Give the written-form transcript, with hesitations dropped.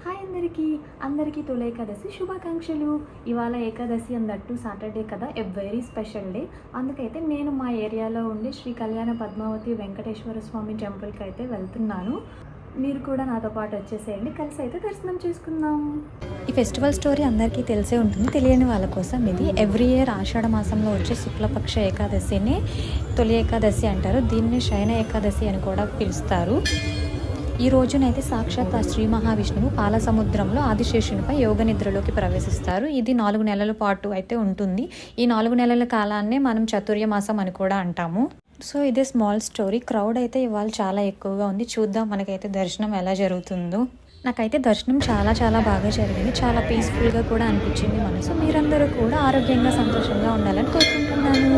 Hi అందరికీ తొలి ఏకాదశి శుభాకాంక్షలు. ఇవాళ ఏకాదశి అందట్టు సాటర్డే కదా, ఎ వెరీ స్పెషల్ డే. అందుకైతే నేను మా ఏరియాలో ఉండే శ్రీ కళ్యాణ పద్మావతి వెంకటేశ్వర స్వామి టెంపుల్కి అయితే వెళ్తున్నాను. మీరు కూడా నాతో పాటు వచ్చేసేయండి, కలిసి అయితే దర్శనం చేసుకుందాం. ఈ ఫెస్టివల్ స్టోరీ అందరికీ తెలిసే ఉంటుంది, తెలియని వాళ్ళ కోసం ఇది. ఎవ్రీ ఇయర్ ఆషాఢ మాసంలో వచ్చే శుక్లపక్ష ఏకాదశిని తొలి ఏకాదశి అంటారు. దీన్ని శయన ఏకాదశి అని కూడా పిలుస్తారు. ఈ రోజునైతే సాక్షాత్ శ్రీ మహావిష్ణువు పాల సముద్రంలో ఆదిశేషునిపై యోగ నిద్రలోకి ప్రవేశిస్తారు. ఇది 4 నెలల పాటు అయితే ఉంటుంది. ఈ 4 నెలల కాలాన్నే మనం చతుర్యమాసం అని కూడా అంటాము. సో ఇదే స్మాల్ స్టోరీ. క్రౌడ్ అయితే ఇవాళ చాలా ఎక్కువగా ఉంది. చూద్దాం మనకైతే దర్శనం ఎలా జరుగుతుందో. నాకైతే దర్శనం చాలా బాగా జరిగింది. చాలా పీస్ఫుల్గా కూడా అనిపించింది మనసు. మీరందరూ కూడా ఆరోగ్యంగా సంతోషంగా ఉండాలని కోరుకుంటున్నాను.